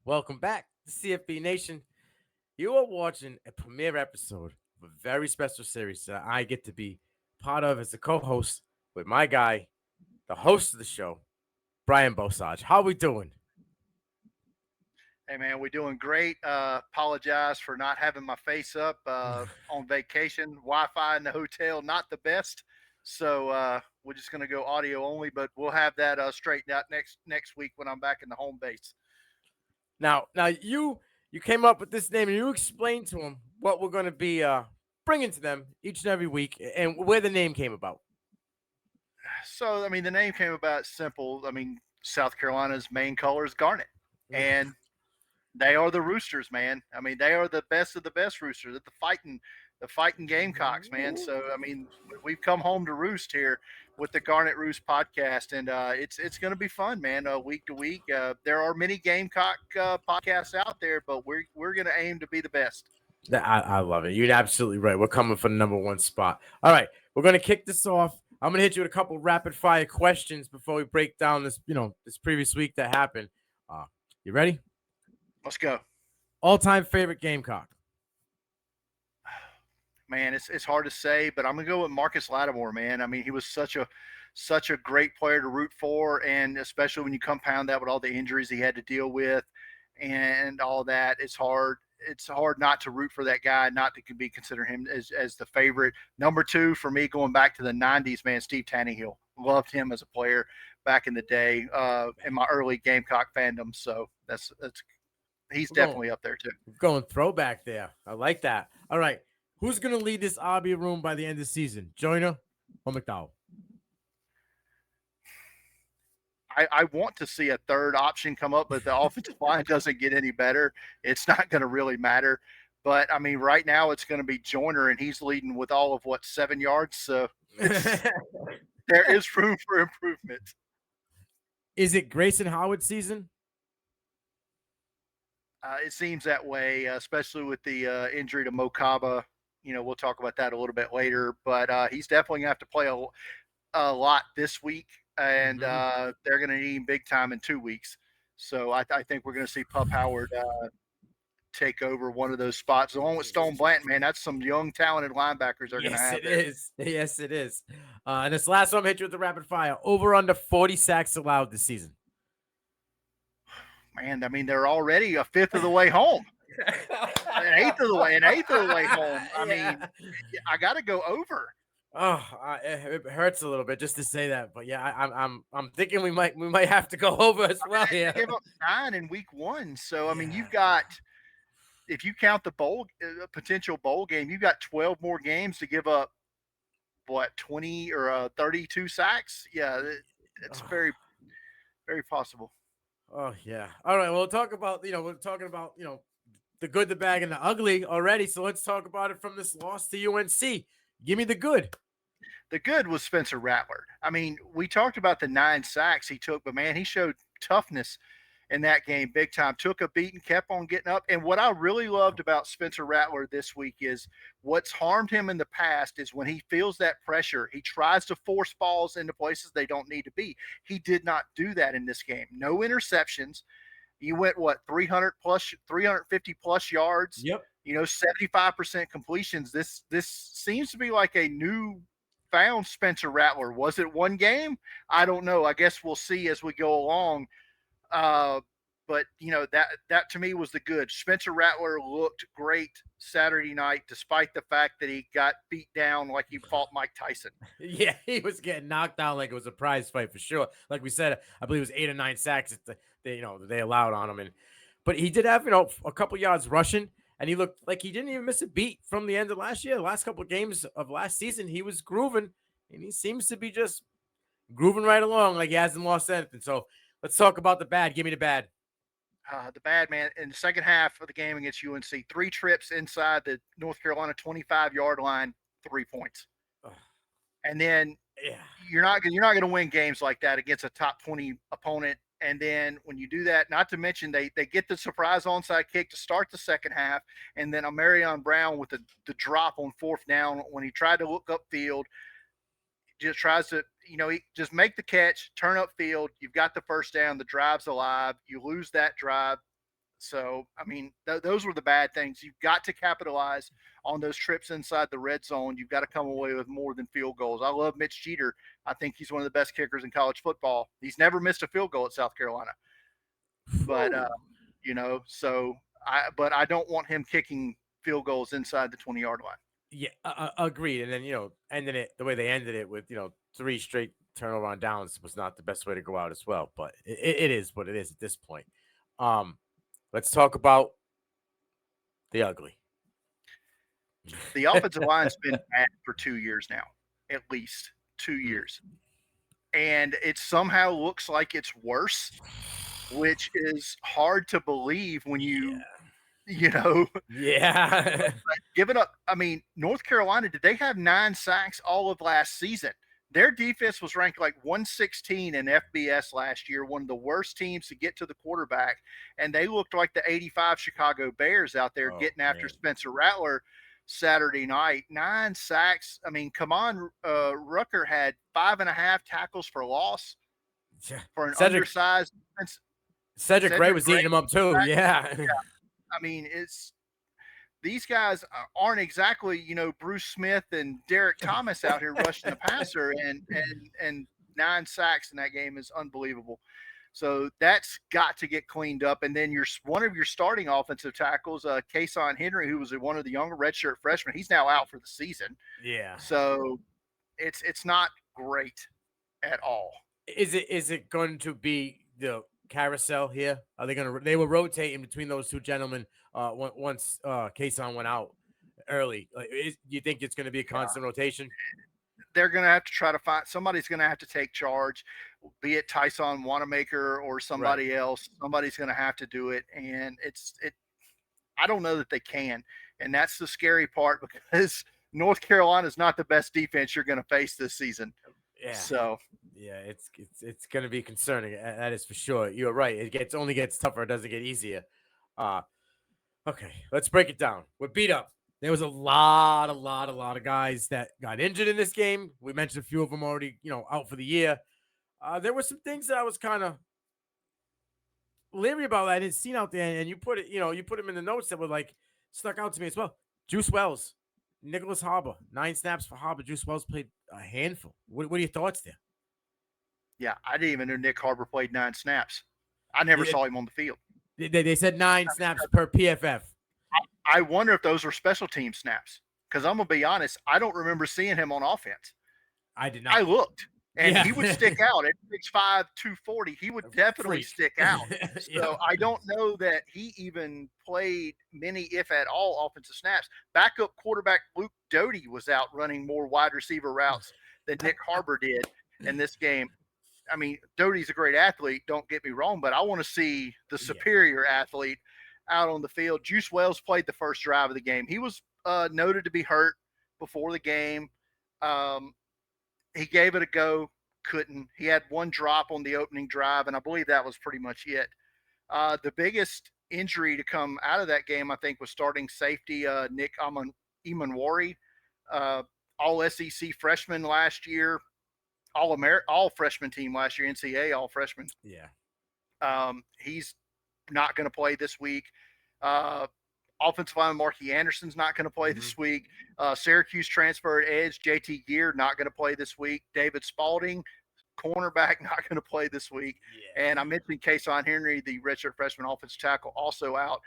Welcome back to CFB Nation. You are watching a premiere episode of a very special series that I get to be part of as a co-host with my guy, the host of the show, Brian Bosarge. How we doing? Hey man, we're doing great. Apologize for not having my face up on vacation. Wi-Fi in the hotel not the best, so we're just gonna go audio only. But we'll have that straightened out next week when I'm back in the home base. Now you came up with this name and you explained to them what we're going to be bringing to them each and every week and where the name came about. So I mean, the name came about simple. I mean, South Carolina's main color is garnet, and they are the Roosters, man. I mean, they are the best of the best Roosters. The fighting Gamecocks, man. So I mean, we've come home to roost here with the Garnet Roost podcast, and it's going to be fun, man. Week to week, there are many Gamecock podcasts out there, but we're going to aim to be the best. I love it. You're absolutely right. We're coming for the number one spot. All right, we're going to kick this off. I'm going to hit you with a couple rapid fire questions before we break down this previous week that happened. You ready? Let's go. All time favorite Gamecock. Man, it's hard to say, but I'm gonna go with Marcus Lattimore, man. I mean, he was such a great player to root for, and especially when you compound that with all the injuries he had to deal with and all that, it's hard not to root for that guy, not to be consider him as the favorite. Number two for me, going back to the '90s, man, Steve Tannehill. Loved him as a player back in the day, in my early Gamecock fandom. So that's he's We're going, definitely up there too. we're going throwback there. I like that. All right, who's going to lead this RB room by the end of the season? Joyner or McDowell? I want to see a third option come up, but the offensive line doesn't get any better. It's not going to really matter. But I mean, right now it's going to be Joyner, and he's leading with all of 7 yards. So there is room for improvement. Is it Grayson Howard's season? It seems that way, especially with the injury to Mokaba. We'll talk about that a little bit later, but he's definitely going to have to play a lot this week, and Mm-hmm. they're going to need him big time in 2 weeks. So I think we're going to see Pup Howard take over one of those spots. Along with Stone Blanton, man, that's some young, talented linebackers they're going to Yes, have it there. is. Yes, it is. And this last one, I'm hit you with the rapid fire. Over under 40 sacks allowed this season. Man, I mean, they're already a fifth of the way home, an eighth of the way home. I mean, I got to go over. Oh, it hurts a little bit just to say that, but yeah, I'm thinking we might have to go over as well They here. gave up 9 in week 1, so I mean, Yeah. you've got, if you count the potential bowl game, you've got 12 more games to give up. What, 20 or 32 sacks? Yeah, it's very, very possible. Oh yeah. All right. Well, we'll talk about we're talking about the good, the bad, and the ugly already. So let's talk about it from this loss to UNC. Give me the good. The good was Spencer Rattler. I mean, we talked about the 9 sacks he took, but man, he showed toughness in that game big time. Took a beating, kept on getting up. And what I really loved about Spencer Rattler this week is what's harmed him in the past is when he feels that pressure, he tries to force balls into places they don't need to be. He did not do that in this game. No interceptions. You went what, 300 plus, 350 plus yards. Yep. 75% completions. This seems to be like a new found Spencer Rattler. Was it one game? I don't know. I guess we'll see as we go along. Uh, but that to me was the good. Spencer Rattler looked great Saturday night, despite the fact that he got beat down like he fought Mike Tyson. Yeah, he was getting knocked down like it was a prize fight for sure. Like we said, I believe it was 8 or 9 sacks that they allowed on him, but he did have a couple yards rushing, and he looked like he didn't even miss a beat from the end of last year. The last couple of games of last season, he was grooving, and he seems to be just grooving right along like he hasn't lost anything. So let's talk about the bad. Give me the bad. The bad man in the second half of the game against UNC, 3 trips inside the North Carolina 25-yard line, 3 points. Ugh. And then Yeah. you're not going to win games like that against a top 20 opponent. And then when you do that, not to mention they get the surprise onside kick to start the second half, and then Amarion Brown with the drop on fourth down when he tried to look upfield, just tries to he just make the catch, turn upfield. You've got the first down. The drive's alive. You lose that drive. So, I mean, those were the bad things. You've got to capitalize on those trips inside the red zone. You've got to come away with more than field goals. I love Mitch Jeter. I think he's one of the best kickers in college football. He's never missed a field goal at South Carolina. But, but I don't want him kicking field goals inside the 20-yard line. Yeah, agreed. And then, ending it the way they ended it with, 3 straight turnover on downs was not the best way to go out as well. But it is what it is at this point. Let's talk about the ugly. The offensive line's been bad for 2 years now, at least 2 years. And it somehow looks like it's worse, which is hard to believe when you Yeah. Give it up. I mean, North Carolina, did they have 9 sacks all of last season? Their defense was ranked like 116 in FBS last year, one of the worst teams to get to the quarterback. And they looked like the 85 Chicago Bears out there getting after Spencer Rattler Saturday night. 9 sacks. I mean, come on. Rucker had 5.5 tackles for loss for an undersized defense. Cedric Gray was eating him up too. Yeah. I mean, these guys aren't exactly, Bruce Smith and Derek Thomas out here rushing the passer, and 9 sacks in that game is unbelievable. So that's got to get cleaned up. And then one of your starting offensive tackles, Kason Henry, who was one of the younger redshirt freshmen, he's now out for the season. Yeah. So it's not great at all. Is it going to be the carousel here? Are they were rotating between those two gentlemen once Kason went out early? You think it's going to be a constant rotation? They're going to have to try to find somebody's going to have to take charge, be it Tyson Wanamaker or somebody else. Somebody's going to have to do it, and I don't know that they can, and that's the scary part, because North Carolina is not the best defense you're going to face this season. Yeah. So yeah, it's going to be concerning. That is for sure. You're right. It only gets tougher. It doesn't get easier. Okay, let's break it down. We're beat up. There was a lot of guys that got injured in this game. We mentioned a few of them already, out for the year. There were some things that I was kind of leery about. I didn't see out there, and you put them in the notes that were like stuck out to me as well. Juice Wells, Nicholas Harbor, 9 snaps for Harbor. Juice Wells played a handful. What are your thoughts there? Yeah, I didn't even know Nick Harbor played 9 snaps. I never saw him on the field. They said 9 snaps per PFF. I wonder if those were special team snaps, because I'm going to be honest, I don't remember seeing him on offense. I did not. I looked, and he would stick out at 6'5", 240. He would definitely stick out. So I don't know that he even played many, if at all, offensive snaps. Backup quarterback Luke Doty was out running more wide receiver routes than Nick Harbor did in this game. I mean, Doty's a great athlete, don't get me wrong, but I want to see the superior athlete out on the field. Juice Wells played the first drive of the game. He was noted to be hurt before the game. He gave it a go, couldn't. He had 1 drop on the opening drive, and I believe that was pretty much it. The biggest injury to come out of that game, I think, was starting safety Nick Imanwari, all SEC freshman last year, all freshman team last year, NCAA all freshman. Yeah. He's not going to play this week. Offensive lineman Marky Anderson's not going to play this week. Syracuse transferred edge JT Gear not going to play this week. David Spalding, cornerback, not going to play this week. Yeah. And I mentioned Kason Henry, the redshirt freshman offensive tackle, also out.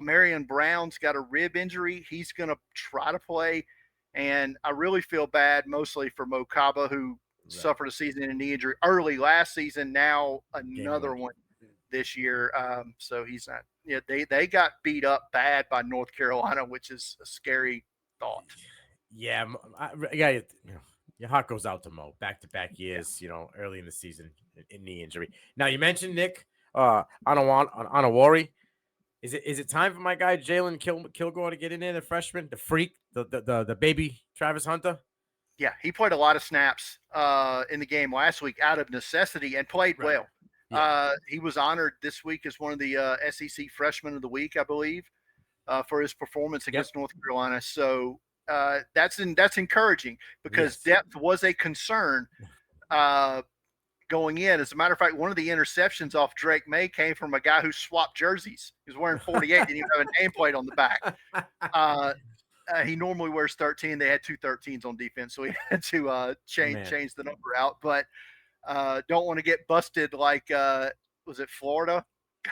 Marion Brown's got a rib injury. He's going to try to play. And I really feel bad mostly for Mo Kaba, who suffered a season-ending knee injury early last season, now another one this year. So he's not. Yeah, they got beat up bad by North Carolina, which is a scary thought. Yeah, your heart goes out to Mo. Back-to-back years, early in the season in knee injury. Now you mentioned Nick Anawari. Is it time for my guy Jalen Kilgore to get in there? The freshman, the freak, the baby Travis Hunter. Yeah, he played a lot of snaps in the game last week out of necessity and played well. Yeah. He was honored this week as one of the SEC Freshman of the Week, I believe, for his performance against North Carolina. So that's encouraging, because depth was a concern going in. As a matter of fact, one of the interceptions off Drake May came from a guy who swapped jerseys. He was wearing 48, didn't even have a nameplate on the back. He normally wears 13. They had two 13s on defense, so he had to change the number out. But don't want to get busted like was it Florida?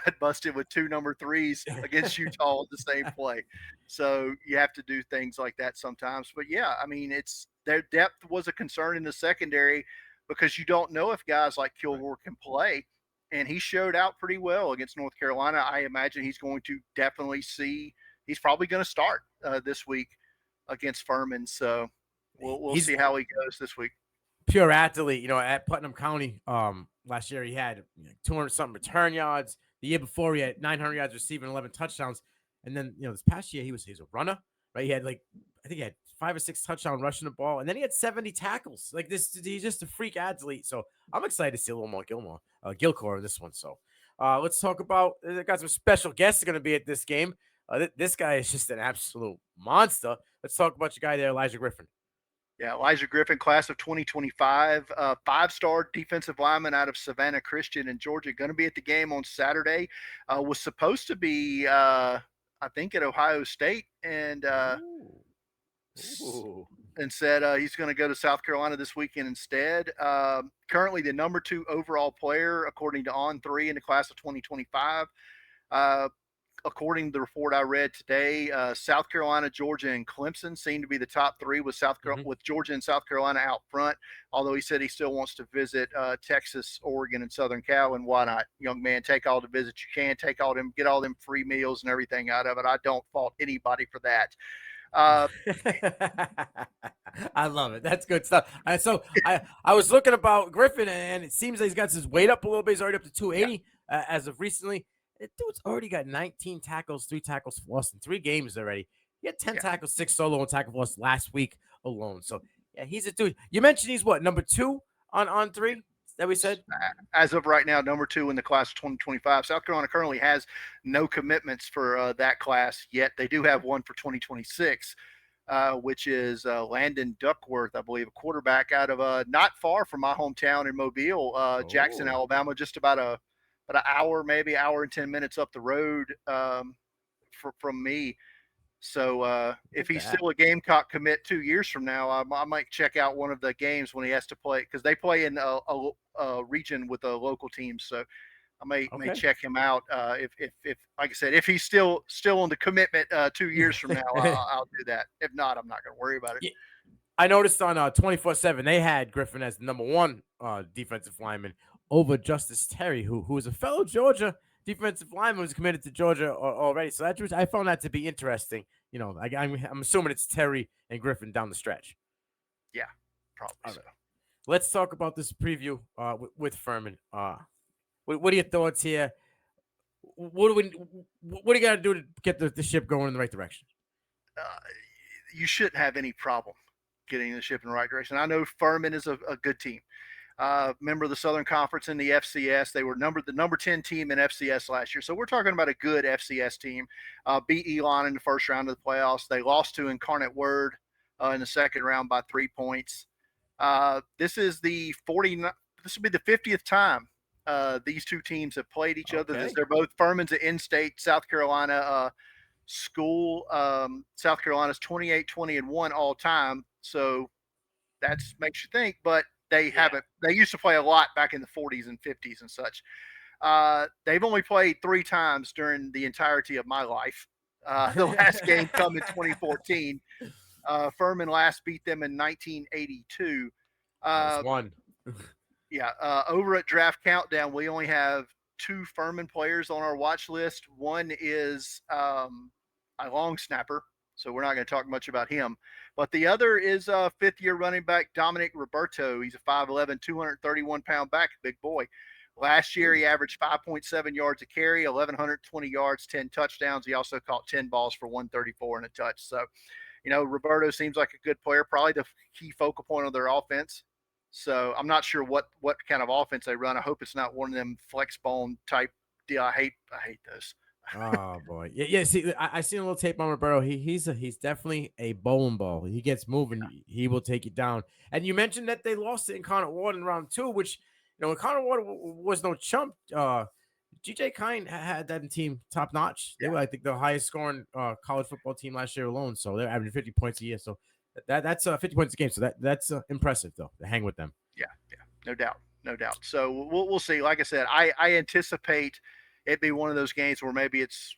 Got busted with two number 3s against Utah on the same play. So you have to do things like that sometimes. But yeah, I mean, it's their depth was a concern in the secondary because you don't know if guys like Kilgore can play. And he showed out pretty well against North Carolina. I imagine he's going to definitely see. He's probably going to start this week against Furman. So we'll see how he goes this week. Pure athlete, you know, at Putnam County last year he had 200 something return yards. The year before he had 900 yards receiving, 11 touchdowns. And then, you know, this past year he was a runner, right? He had I think he had 5 or 6 touchdowns rushing the ball, and then he had 70 tackles. Like this, he's just a freak athlete. So I'm excited to see a little more Gilcor in this one. So let's talk about. They got some special guests going to be at this game. This guy is just an absolute monster. Let's talk about your guy there, Elijah Griffin. Yeah, Elijah Griffin, class of 2025, 5-star defensive lineman out of Savannah Christian in Georgia. Going to be at the game on Saturday. Was supposed to be, I think, at Ohio State, and said he's going to go to South Carolina this weekend instead. Currently, the number 2 overall player, according to On3 in the class of 2025. According to the report I read today, South Carolina, Georgia, and Clemson seem to be the top 3 with with Georgia and South Carolina out front. Although he said he still wants to visit Texas, Oregon, and Southern Cal, and why not? Young man, take all the visits you can, get all them free meals and everything out of it. I don't fault anybody for that. I love it. That's good stuff. I was looking about Griffin, and it seems like he's got his weight up a little bit. He's already up to 280 as of recently. The dude's already got 19 tackles, 3 tackles for loss in 3 games already. He had 10 tackles, 6 solo, and tackle for loss last week alone. So, yeah, he's a dude. You mentioned he's what, number 2 on 3 that we said? As of right now, number 2 in the class of 2025. South Carolina currently has no commitments for that class yet. They do have one for 2026, which is Landon Duckworth, I believe, a quarterback out of not far from my hometown in Mobile, Jackson, Alabama, just about an hour, maybe hour and 10 minutes up the road from me. So if he's still a Gamecock commit 2 years from now, I might check out one of the games when he has to play, because they play in a region with a local team. So I may check him out if like I said, if he's still on the commitment 2 years from now, I'll do that. If not, I'm not going to worry about it. Yeah. I noticed on 24/7 they had Griffin as the number 1 defensive lineman over Justice Terry, who is a fellow Georgia defensive lineman, who's committed to Georgia already. So I found that to be interesting. You know, I'm assuming it's Terry and Griffin down the stretch. Yeah, probably so. Let's talk about this preview with Furman. What are your thoughts here? What do you got to do to get the ship going in the right direction? You shouldn't have any problem getting the ship in the right direction. I know Furman is a good team. Member of the Southern Conference in the FCS. They were the number 10 team in FCS last year. So we're talking about a good FCS team. Beat Elon in the first round of the playoffs. They lost to Incarnate Word in the second round by 3 points. This will be the 50th time these two teams have played each other. They're both Furman's an in-state South Carolina school. South Carolina's 28-20-1 all time. So that makes you think, but they haven't. They used to play a lot back in the 40s and 50s and such. They've only played 3 times during the entirety of my life. The last game come in 2014. Furman last beat them in 1982. One. Over at Draft Countdown, we only have 2 Furman players on our watch list. One is a long snapper, so we're not going to talk much about him. But the other is 5th-year running back Dominic Roberto. He's a 5'11", 231-pound back, big boy. Last year, he averaged 5.7 yards a carry, 1,120 yards, 10 touchdowns. He also caught 10 balls for 134 and a touch. So, you know, Roberto seems like a good player, probably the key focal point of their offense. So I'm not sure what kind of offense they run. I hope it's not one of them flex bone type deal. I hate those. Oh boy, yeah. See, I seen a little tape on Roberto. He's definitely a bowling ball. He gets moving, he will take you down. And you mentioned that they lost to Incarnate Ward in round 2, which when Connor Ward was no chump, GJ Kine had that team top notch. They were, I think, the highest scoring college football team last year alone. So they're averaging 50 points a year. So that's 50 points a game. So that's impressive though to hang with them. Yeah, no doubt, no doubt. So we'll see. Like I said, I anticipate it be one of those games where maybe it's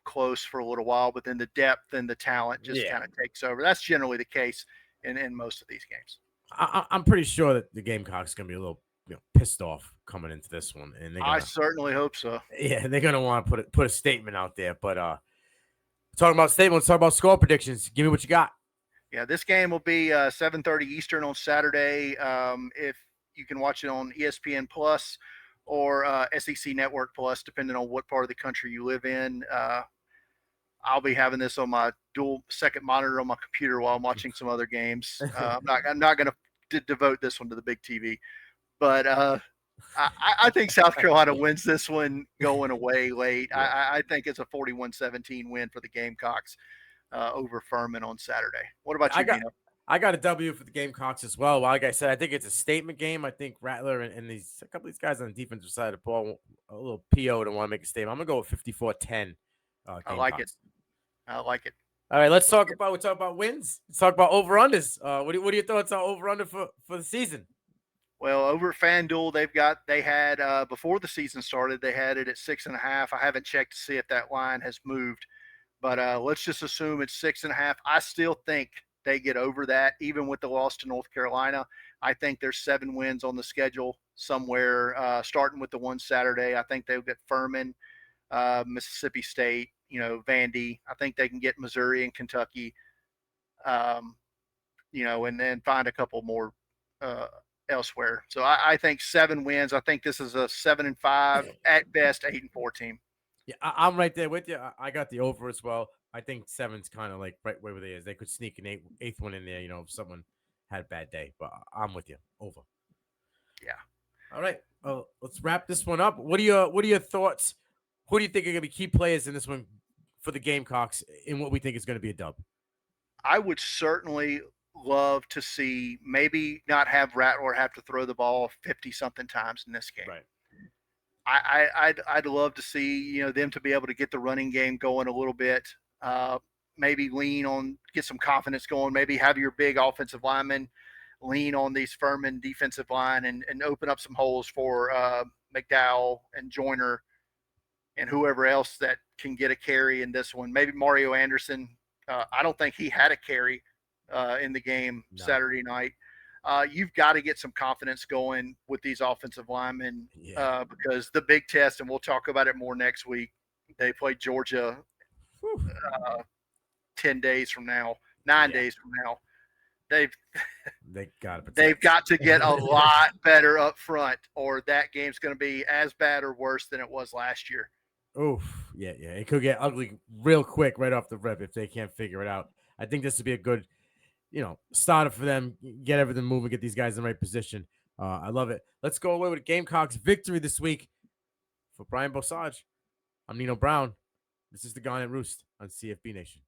close for a little while, but then the depth and the talent just kind of takes over. That's generally the case in most of these games. I'm pretty sure that the Gamecocks gonna be a little pissed off coming into this one, and I certainly hope so. Yeah, they're gonna want to put a statement out there. But talking about statements, talk about score predictions. Give me what you got. Yeah, this game will be 7:30 Eastern on Saturday. If you can watch it on ESPN Plus or SEC Network Plus, depending on what part of the country you live in. I'll be having this on my dual second monitor on my computer while I'm watching some other games. I'm not going to devote this one to the big TV, but I think South Carolina wins this one going away late. I think it's a 41-17 win for the Gamecocks over Furman on Saturday. What about you, Nino? I got a W for the Gamecocks as well. Like I said, I think it's a statement game. I think Rattler and a couple of these guys on the defensive side of the ball, a little PO to want to make a statement. I'm going to go with 54-10. I like it. I like it. All right, let's talk about wins. Let's talk about over-unders. What are your thoughts on over-under for the season? Well, over at FanDuel, they had before the season started, they had it at 6.5. I haven't checked to see if that line has moved, but let's just assume it's 6.5. I still think they get over that, even with the loss to North Carolina. I think there's 7 wins on the schedule somewhere, starting with the one Saturday. I think they'll get Furman, Mississippi State, Vandy. I think they can get Missouri and Kentucky, and then find a couple more elsewhere. So I think 7 wins. I think this is a 7-5 at best, 8-4 team. Yeah, I'm right there with you. I got the over as well. I think 7's kind of like right where they is. They could sneak an eighth one in there, if someone had a bad day. But I'm with you. Over. Yeah. All right. Let's wrap this one up. What are your thoughts? Who do you think are going to be key players in this one for the Gamecocks in what we think is going to be a dub? I would certainly love to see maybe not have Rattler have to throw the ball 50-something times in this game. Right. I'd love to see them to be able to get the running game going a little bit. Maybe get some confidence going. Maybe have your big offensive linemen lean on these Furman defensive line and open up some holes for McDowell and Joyner and whoever else that can get a carry in this one. Maybe Mario Anderson. I don't think he had a carry in the game Saturday night. You've got to get some confidence going with these offensive linemen because the big test, and we'll talk about it more next week, they play Georgia 10 days from now, 9 days from now. They've got to get a lot better up front, or that game's going to be as bad or worse than it was last year. Oof, yeah. It could get ugly real quick right off the rip if they can't figure it out. I think this would be a good, starter for them. Get everything moving, get these guys in the right position. I love it. Let's go away with Gamecocks victory this week. For Brian Bosarge, I'm Nino Brown. This is the Garnet Roost on CFB Nation.